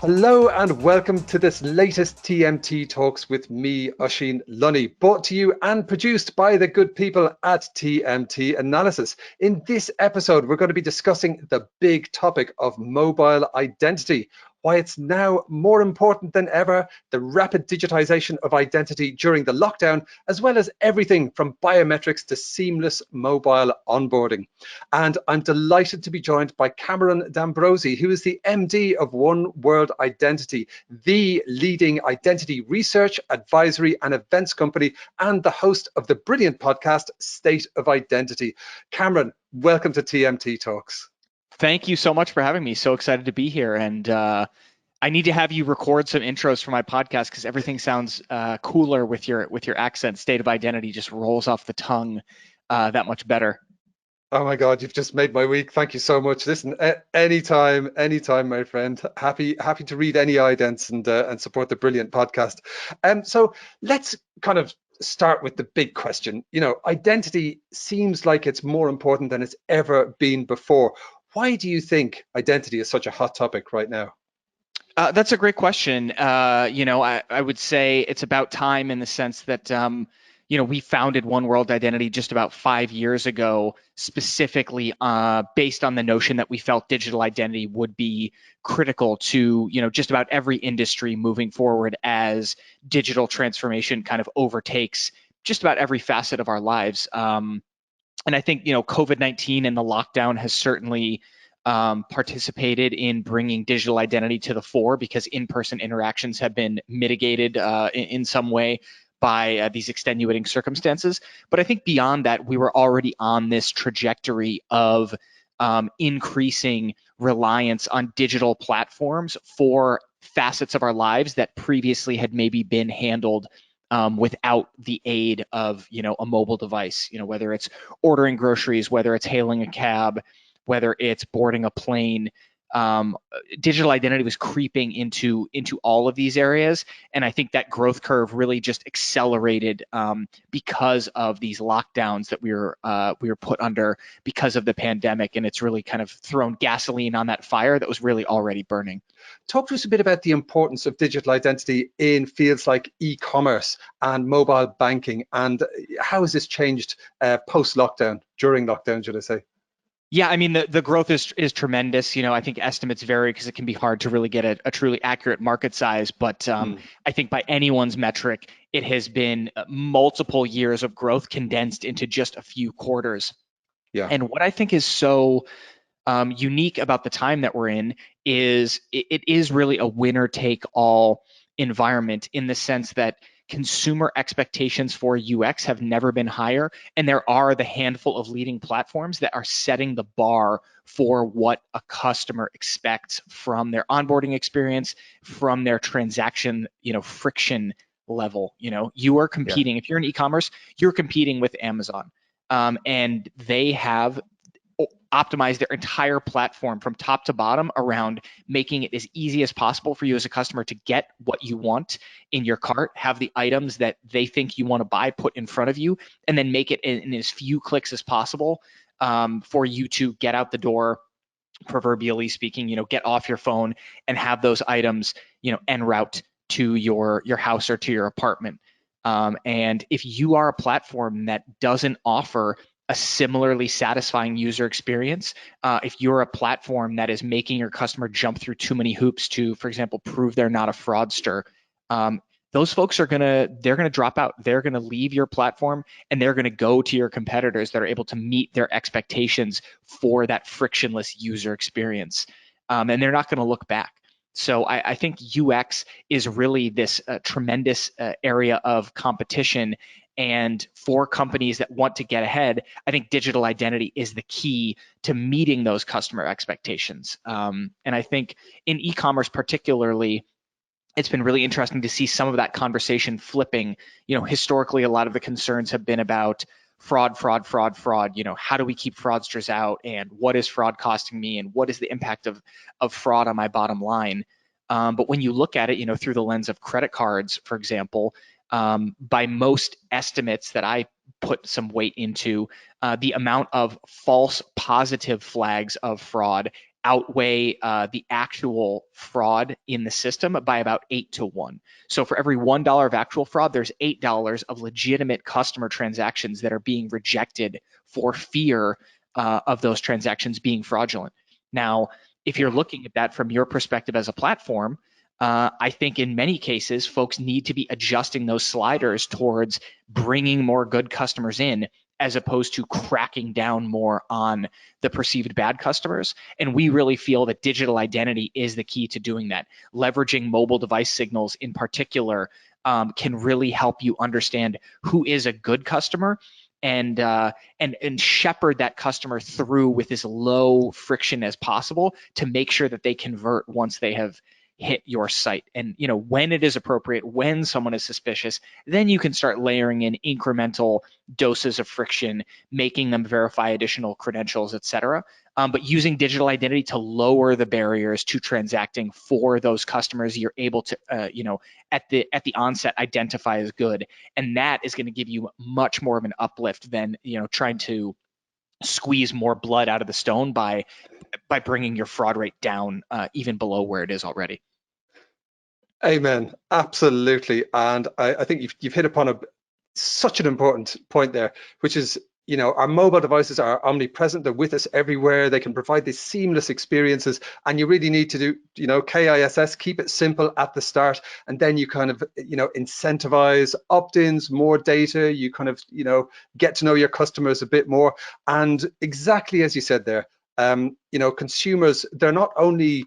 Hello and welcome to this latest TMT Talks with me, Oisin Lunny, brought to you and produced by the good people at TMT Analysis. In this episode, we're going to be discussing the big topic of mobile identity, why it's now more important than ever, the rapid digitization of identity during the lockdown, as well as everything from biometrics to seamless mobile onboarding. And I'm delighted to be joined by Cameron D'Ambrosi, who is the MD of One World Identity, the leading identity research, advisory and events company, and the host of the brilliant podcast, State of Identity. Cameron, welcome to TMT Talks. Thank you so much for having me. So excited to be here. And I need to have you record some intros for my podcast because everything sounds cooler with your accent. State of Identity just rolls off the tongue that much better. Oh my God, you've just made my week. Thank you so much. Listen, anytime, my friend. Happy to read any idents and support the brilliant podcast. So let's kind of start with the big question. You know, identity seems like it's more important than it's ever been before. Why do you think identity is such a hot topic right now? That's a great question. I would say it's about time in the sense that, we founded One World Identity just about 5 years ago, specifically based on the notion that we felt digital identity would be critical to, just about every industry moving forward as digital transformation kind of overtakes just about every facet of our lives. And I think, COVID-19 and the lockdown has certainly participated in bringing digital identity to the fore because in-person interactions have been mitigated in some way by these extenuating circumstances. But I think beyond that, we were already on this trajectory of increasing reliance on digital platforms for facets of our lives that previously had maybe been handled without the aid of, a mobile device, whether it's ordering groceries, whether it's hailing a cab, whether it's boarding a plane. Digital identity was creeping into all of these areas, and I think that growth curve really just accelerated because of these lockdowns that we were put under because of the pandemic, and it's really kind of thrown gasoline on that fire that was really already burning. Talk to us a bit about the importance of digital identity in fields like e-commerce and mobile banking, and how has this changed post-lockdown, during lockdown, should I say? Yeah, I mean, the growth is tremendous. I think estimates vary because it can be hard to really get a truly accurate market size. But I think by anyone's metric, it has been multiple years of growth condensed into just a few quarters. Yeah. And what I think is so unique about the time that we're in is it is really a winner-take-all environment in the sense that consumer expectations for UX have never been higher, and there are the handful of leading platforms that are setting the bar for what a customer expects from their onboarding experience, from their transaction, friction level. You are competing. If you're in e-commerce, you're competing with Amazon, and they have optimize their entire platform from top to bottom around making it as easy as possible for you as a customer to get what you want in your cart, have the items that they think you want to buy put in front of you, and then make it in as few clicks as possible for you to get out the door, proverbially speaking, get off your phone and have those items, en route to your house or to your apartment. And if you are a platform that doesn't offer a similarly satisfying user experience, if you're a platform that is making your customer jump through too many hoops to, for example, prove they're not a fraudster, those folks they're gonna drop out. They're gonna leave your platform and they're gonna go to your competitors that are able to meet their expectations for that frictionless user experience, and they're not gonna look back. So I think UX is really this tremendous area of competition. And for companies that want to get ahead, I think digital identity is the key to meeting those customer expectations. And I think in e-commerce particularly, it's been really interesting to see some of that conversation flipping. Historically, a lot of the concerns have been about fraud, fraud, fraud, fraud. How do we keep fraudsters out, and what is fraud costing me, and what is the impact of fraud on my bottom line? But when you look at it, through the lens of credit cards, for example, by most estimates that I put some weight into, the amount of false positive flags of fraud outweigh the actual fraud in the system by about 8-1. So for every $1 of actual fraud, there's $8 of legitimate customer transactions that are being rejected for fear of those transactions being fraudulent. Now, if you're looking at that from your perspective as a platform, I think in many cases, folks need to be adjusting those sliders towards bringing more good customers in, as opposed to cracking down more on the perceived bad customers. And we really feel that digital identity is the key to doing that. Leveraging mobile device signals in particular can really help you understand who is a good customer, and shepherd that customer through with as low friction as possible to make sure that they convert once they have hit your site. And when it is appropriate, when someone is suspicious, then you can start layering in incremental doses of friction, making them verify additional credentials, etc. But using digital identity to lower the barriers to transacting for those customers you're able to at the onset identify as good, and that is going to give you much more of an uplift than trying to squeeze more blood out of the stone by bringing your fraud rate down even below where it is already. Amen. Absolutely. And I think you've hit upon such an important point there, which is, our mobile devices are omnipresent. They're with us everywhere. They can provide these seamless experiences, and you really need to do, KISS, keep it simple at the start, and then you kind of, incentivize opt-ins, more data. You kind of, get to know your customers a bit more. And exactly as you said there, consumers, they're not only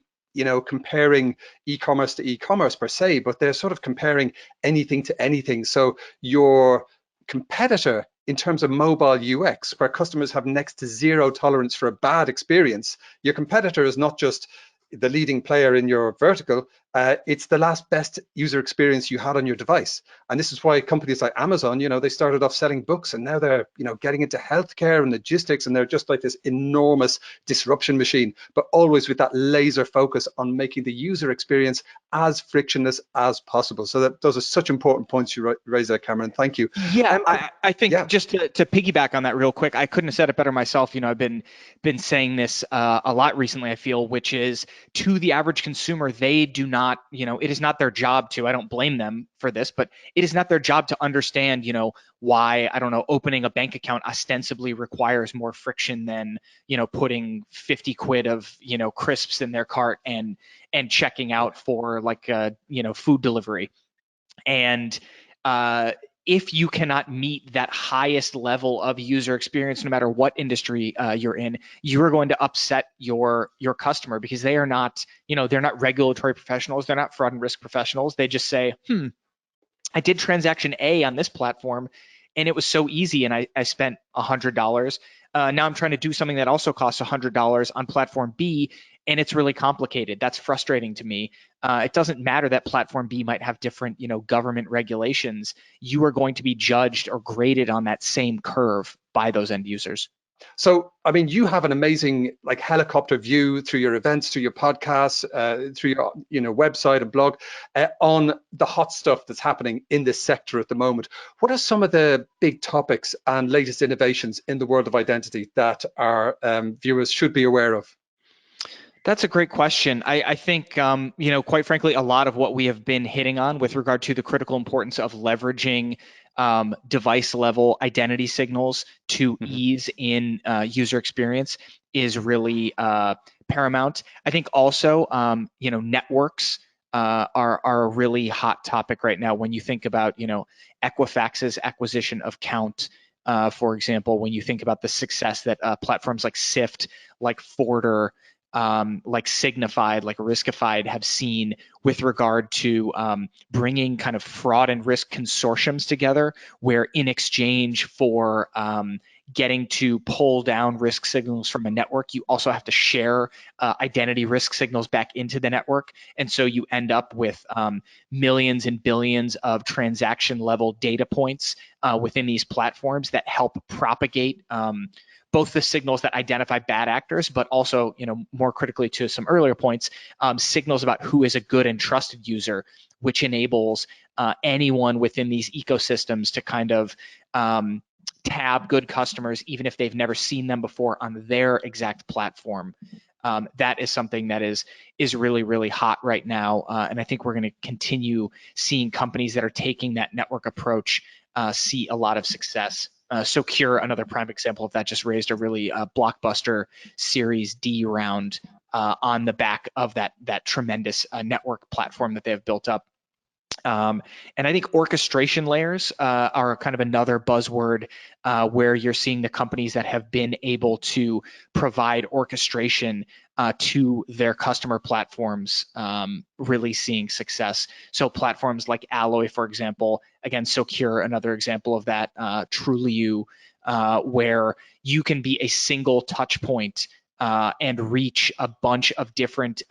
comparing e-commerce to e-commerce per se, but they're sort of comparing anything to anything. So your competitor in terms of mobile UX, where customers have next to zero tolerance for a bad experience, your competitor is not just the leading player in your vertical, it's the last best user experience you had on your device. And this is why companies like Amazon, they started off selling books, and now they're, getting into healthcare and logistics, and they're just like this enormous disruption machine, but always with that laser focus on making the user experience as frictionless as possible. So those are such important points you raise there, Cameron. Thank you. Yeah, I think just to piggyback on that real quick, I couldn't have said it better myself. I've been saying this a lot recently, I feel, which is, to the average consumer, they do not, it is not their job to, I don't blame them for this, but it is not their job to understand, why, I don't know, opening a bank account ostensibly requires more friction than, putting 50 quid of, crisps in their cart and checking out for like, food delivery. And if you cannot meet that highest level of user experience, no matter what industry you're in, you are going to upset your customer, because they are not, they're not regulatory professionals, they're not fraud and risk professionals. They just say, I did transaction A on this platform, and it was so easy, and I spent $100. Now I'm trying to do something that also costs $100 on platform B, and it's really complicated. That's frustrating to me. It doesn't matter that platform B might have different, government regulations. You are going to be judged or graded on that same curve by those end users. So, I mean, you have an amazing helicopter view through your events, through your podcasts, through your website and blog on the hot stuff that's happening in this sector at the moment. What are some of the big topics and latest innovations in the world of identity that our viewers should be aware of? That's a great question. I think, quite frankly, a lot of what we have been hitting on with regard to the critical importance of leveraging device level identity signals to ease in user experience is really paramount. I think also, networks are a really hot topic right now. When you think about, Equifax's acquisition of Count, for example, when you think about the success that platforms like Sift, like Forder, like Signified, like Riskified have seen with regard to bringing kind of fraud and risk consortiums together, where in exchange for getting to pull down risk signals from a network, you also have to share identity risk signals back into the network. And so you end up with millions and billions of transaction level data points within these platforms that help propagate both the signals that identify bad actors, but also, more critically to some earlier points, signals about who is a good and trusted user, which enables anyone within these ecosystems to kind of tab good customers, even if they've never seen them before on their exact platform. That is something that is really, really hot right now. And I think we're going to continue seeing companies that are taking that network approach see a lot of success. Socure, another prime example of that, just raised a really blockbuster Series D round on the back of that tremendous network platform that they have built up. And I think orchestration layers are kind of another buzzword where you're seeing the companies that have been able to provide orchestration to their customer platforms really seeing success. So platforms like Alloy, for example, again, Socure, another example of that, Trulioo, where you can be a single touch point and reach a bunch of different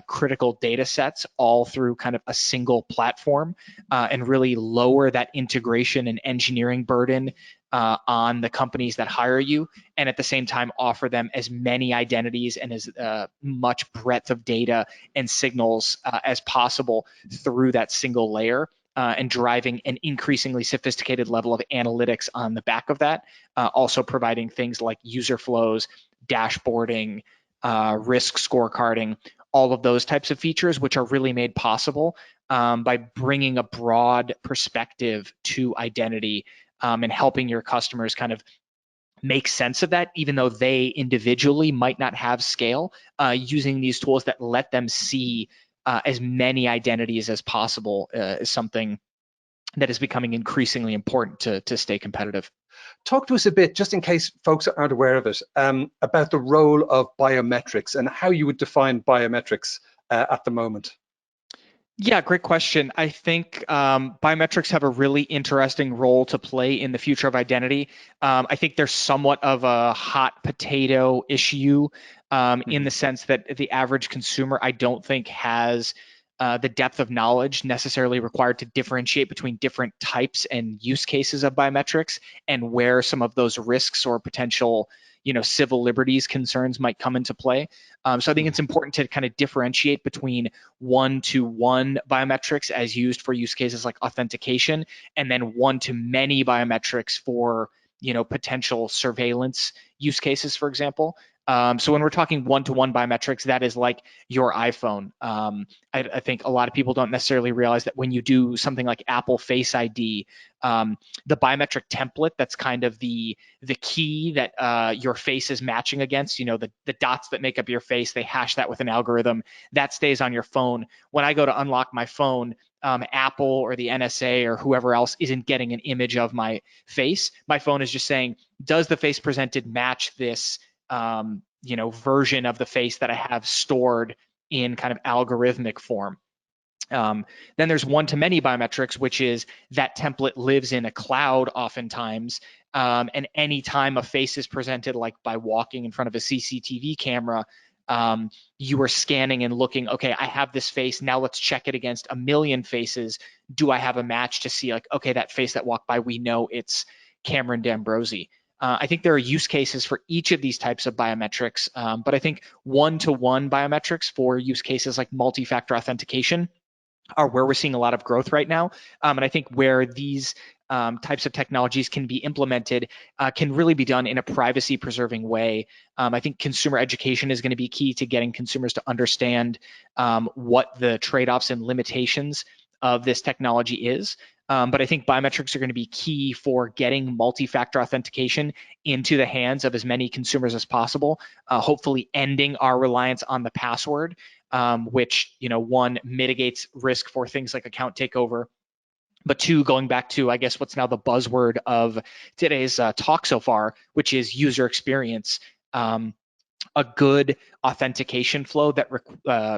critical data sets all through kind of a single platform and really lower that integration and engineering burden on the companies that hire you, and at the same time offer them as many identities and as much breadth of data and signals as possible through that single layer. And driving an increasingly sophisticated level of analytics on the back of that, also providing things like user flows, dashboarding, risk scorecarding, all of those types of features, which are really made possible by bringing a broad perspective to identity and helping your customers kind of make sense of that, even though they individually might not have scale, using these tools that let them see as many identities as possible is something that is becoming increasingly important to stay competitive. Talk to us a bit, just in case folks aren't aware of it, about the role of biometrics and how you would define biometrics at the moment. Yeah, great question. I think biometrics have a really interesting role to play in the future of identity. I think they're somewhat of a hot potato issue in the sense that the average consumer, I don't think, has the depth of knowledge necessarily required to differentiate between different types and use cases of biometrics and where some of those risks or potential civil liberties concerns might come into play. So I think it's important to kind of differentiate between one-to-one biometrics as used for use cases like authentication, and then one-to-many biometrics for potential surveillance use cases, for example. So when we're talking one-to-one biometrics, that is like your iPhone. I think a lot of people don't necessarily realize that when you do something like Apple Face ID, the biometric template that's kind of the key that your face is matching against, the dots that make up your face, they hash that with an algorithm that stays on your phone. When I go to unlock my phone, Apple or the NSA or whoever else isn't getting an image of my face. My phone is just saying, does the face presented match this version of the face that I have stored in kind of algorithmic form? Then there's one-to-many biometrics, which is that template lives in a cloud oftentimes, and anytime a face is presented, like by walking in front of a CCTV camera, you are scanning and looking, okay, I have this face, now let's check it against a million faces. Do I have a match to see, like, okay, that face that walked by, we know it's Cameron D'Ambrosi. I think there are use cases for each of these types of biometrics, but I think one-to-one biometrics for use cases like multi-factor authentication are where we're seeing a lot of growth right now. And I think where these types of technologies can be implemented can really be done in a privacy preserving way. I think consumer education is going to be key to getting consumers to understand what the trade-offs and limitations of this technology is. But I think biometrics are going to be key for getting multi-factor authentication into the hands of as many consumers as possible, hopefully ending our reliance on the password, which, one, mitigates risk for things like account takeover, but two, going back to, I guess, what's now the buzzword of today's talk so far, which is user experience. a good authentication flow that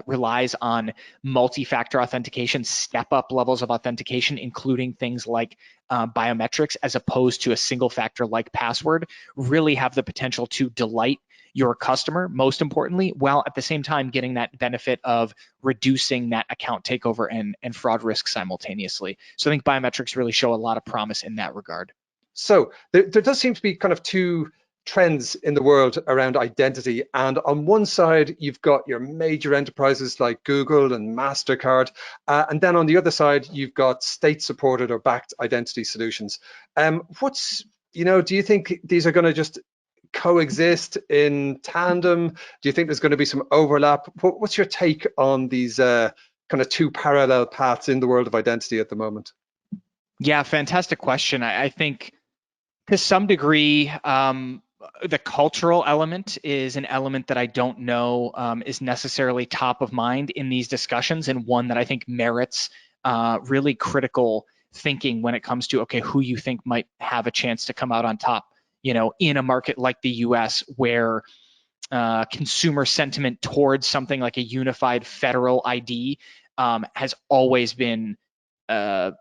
relies on multi-factor authentication, step-up levels of authentication, including things like biometrics, as opposed to a single factor like password, really have the potential to delight your customer, most importantly, while at the same time getting that benefit of reducing that account takeover and fraud risk simultaneously. So I think biometrics really show a lot of promise in that regard. So there does seem to be kind of two trends in the world around identity. And on one side, you've got your major enterprises like Google and MasterCard. And then on the other side, you've got state-supported or backed identity solutions. Do you think these are going to just coexist in tandem? Do you think there's going to be some overlap? What's your take on these kind of two parallel paths in the world of identity at the moment? Yeah, fantastic question. I think to some degree, the cultural element is an element that I don't know is necessarily top of mind in these discussions, and one that I think merits really critical thinking when it comes to, okay, who you think might have a chance to come out on top, in a market like the US, where consumer sentiment towards something like a unified federal ID has always been the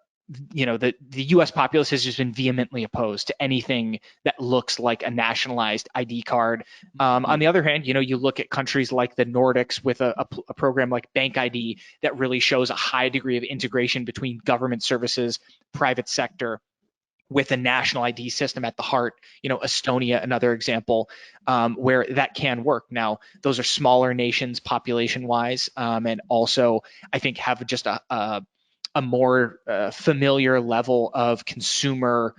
US populace has just been vehemently opposed to anything that looks like a nationalized ID card. On the other hand, you look at countries like the Nordics with a program like Bank ID that really shows a high degree of integration between government services, private sector, with a national ID system at the heart. Estonia, another example, where that can work. Now, those are smaller nations population-wise, and also I think have just a more familiar level of consumer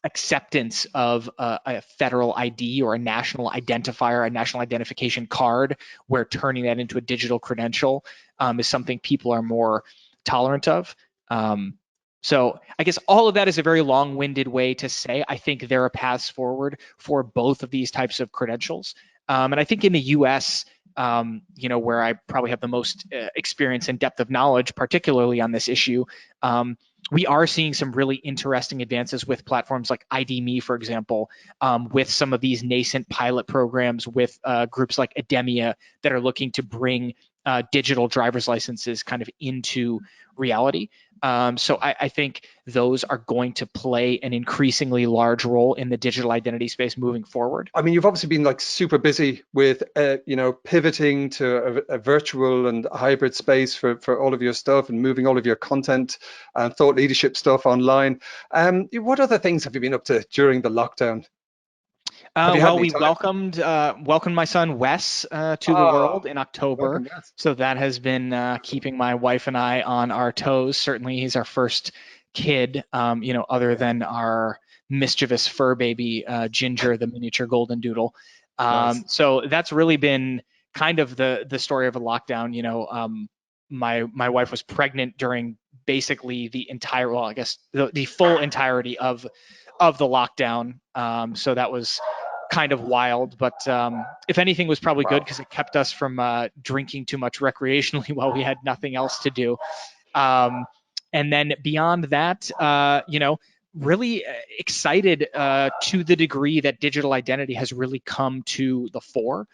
acceptance of a federal ID or a national identifier, a national identification card, where turning that into a digital credential is something people are more tolerant of. So I guess all of that is a very long-winded way to say I think there are paths forward for both of these types of credentials. And I think in the US, where I probably have the most experience and depth of knowledge, particularly on this issue, we are seeing some really interesting advances with platforms like ID.me, for example, with some of these nascent pilot programs with groups like Idemia that are looking to bring digital driver's licenses kind of into reality. So I think those are going to play an increasingly large role in the digital identity space moving forward. I mean, you've obviously been like super busy with, pivoting to a virtual and hybrid space for all of your stuff and moving all of your content and thought leadership stuff online. What other things have you been up to during the lockdown? We welcomed my son Wes to the world in October. Welcome, yes. So that has been keeping my wife and I on our toes. Certainly, he's our first kid, other than our mischievous fur baby, Ginger, the miniature golden doodle. Nice. So that's really been kind of the story of a lockdown. My wife was pregnant during basically the entire, well, I guess the full entirety of the lockdown. So that was kind of wild, but if anything, was probably good because it kept us from drinking too much recreationally while we had nothing else to do. And then beyond that, really excited to the degree that digital identity has really come to the fore.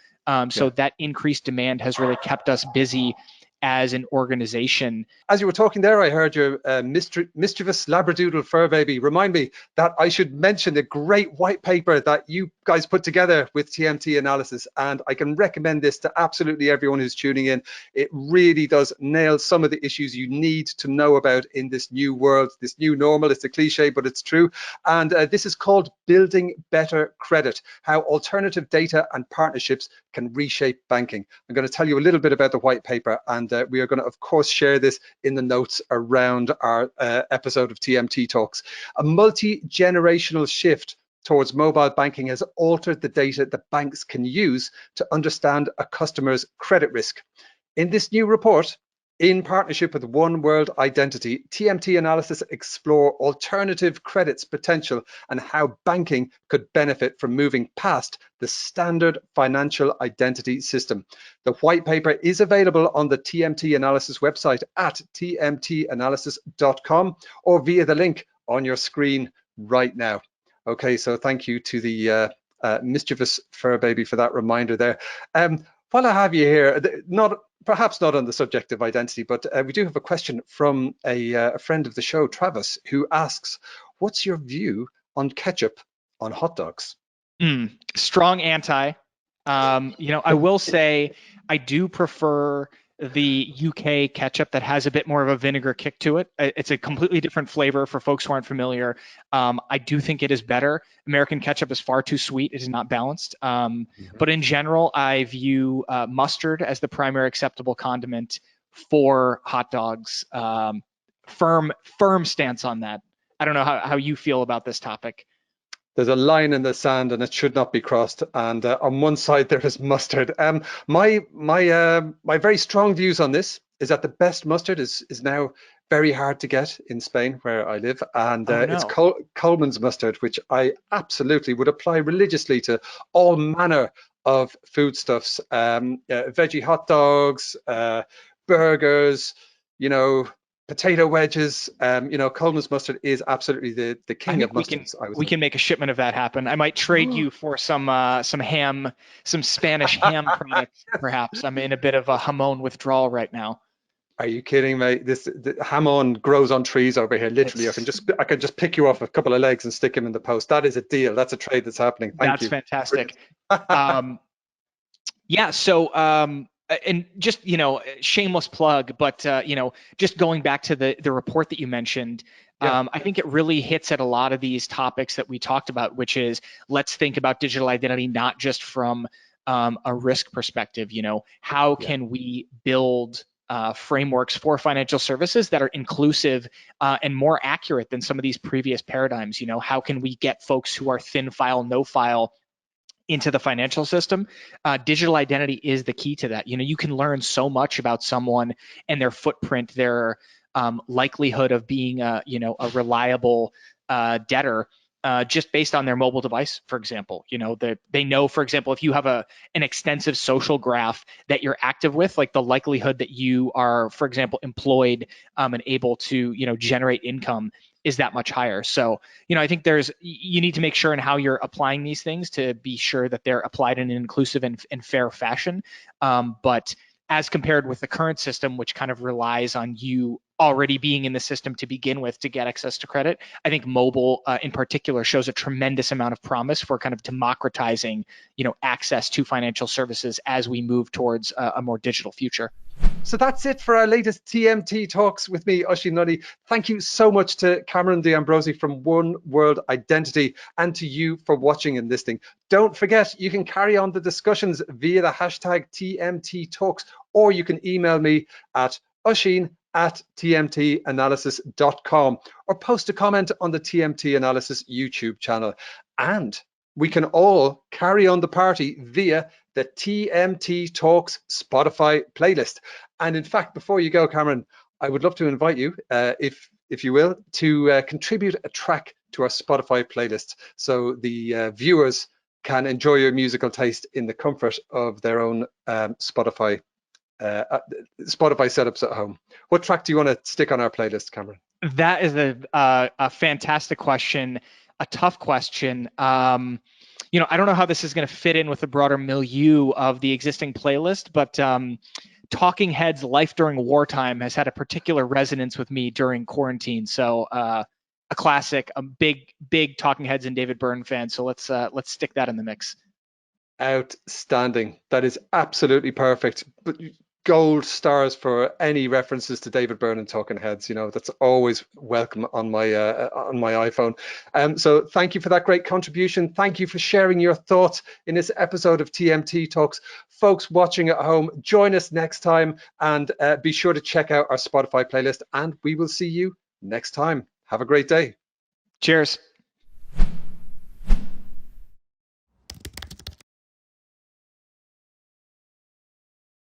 So that increased demand has really kept us busy as an organization. As you were talking there, I heard your mischievous labradoodle fur baby. Remind me that I should mention the great white paper that you guys put together with TMT Analysis, and I can recommend this to absolutely everyone who's tuning in. It really does nail some of the issues you need to know about in this new world, this new normal. It's a cliche, but it's true. And this is called Building Better Credit: How Alternative Data and Partnerships Can Reshape Banking. I'm going to tell you a little bit about the white paper, and we are going to, of course, share this in the notes around our episode of TMT Talks. A multi-generational shift towards mobile banking has altered the data that banks can use to understand a customer's credit risk. In this new report, in partnership with One World Identity, TMT Analysis explore alternative credit's potential and how banking could benefit from moving past the standard financial identity system. The white paper is available on the TMT Analysis website at tmtanalysis.com or via the link on your screen right now. Okay, so thank you to the mischievous fur baby, for that reminder there. While I have you here, perhaps not on the subject of identity, but we do have a question from a friend of the show, Travis, who asks, what's your view on ketchup on hot dogs? Strong anti. I will say I do prefer the UK ketchup that has a bit more of a vinegar kick to it. It's a completely different flavor for folks who aren't familiar. I do think it is better. American ketchup is far too sweet. It is not balanced. But in general, I view mustard as the primary acceptable condiment for hot dogs. Firm stance on that. I don't know how you feel about this topic. There's a line in the sand and it should not be crossed. And on one side there is mustard. My very strong views on this is that the best mustard is now very hard to get in Spain, where I live, and it's Coleman's mustard, which I absolutely would apply religiously to all manner of foodstuffs, veggie hot dogs, burgers, potato wedges. Coleman's mustard is absolutely the king of mustards. We can make a shipment of that happen. I might trade you for some ham, some Spanish ham products, perhaps. I'm in a bit of a jamon withdrawal right now. Are you kidding me? The jamon grows on trees over here. Literally, I can just pick you off a couple of legs and stick him in the post. That is a deal. That's a trade that's happening. Thank you. That's fantastic. Yeah. So. And just, shameless plug, but, just going back to the report that you mentioned, I think it really hits at a lot of these topics that we talked about, which is let's think about digital identity, not just from a risk perspective. How can we build frameworks for financial services that are inclusive and more accurate than some of these previous paradigms? How can we get folks who are thin file, no file into the financial system? Digital identity is the key to that. You can learn so much about someone and their footprint, their likelihood of being a reliable debtor just based on their mobile device, for example. They know, for example, if you have an extensive social graph that you're active with, like the likelihood that you are, for example, employed and able to generate income is that much higher. So, I think you need to make sure in how you're applying these things to be sure that they're applied in an inclusive and fair fashion. But as compared with the current system, which kind of relies on you already being in the system to begin with to get access to credit, I think mobile in particular shows a tremendous amount of promise for kind of democratizing, access to financial services as we move towards a more digital future. So that's it for our latest TMT Talks with me, Oisin Lunny. Thank you so much to Cameron D'Ambrosi from One World Identity and to you for watching and listening. Don't forget, you can carry on the discussions via the hashtag TMT Talks, or you can email me at oisin@tmtanalysis.com or post a comment on the TMT Analysis YouTube channel. And we can all carry on the party via the TMT Talks Spotify playlist. And in fact, before you go, Cameron, I would love to invite you, if you will, to contribute a track to our Spotify playlist so the viewers can enjoy your musical taste in the comfort of their own Spotify setups at home. What track do you want to stick on our playlist, Cameron? That is a fantastic question, a tough question. I don't know how this is going to fit in with the broader milieu of the existing playlist, but Talking Heads' Life During Wartime has had a particular resonance with me during quarantine. So a classic, a big Talking Heads and David Byrne fan. So let's stick that in the mix. Outstanding. That is absolutely perfect. But gold stars for any references to David Byrne and Talking Heads. That's always welcome on my iPhone. So thank you for that great contribution. Thank you for sharing your thoughts in this episode of TMT Talks. Folks watching at home, join us next time and be sure to check out our Spotify playlist, and we will see you next time. Have a great day. Cheers.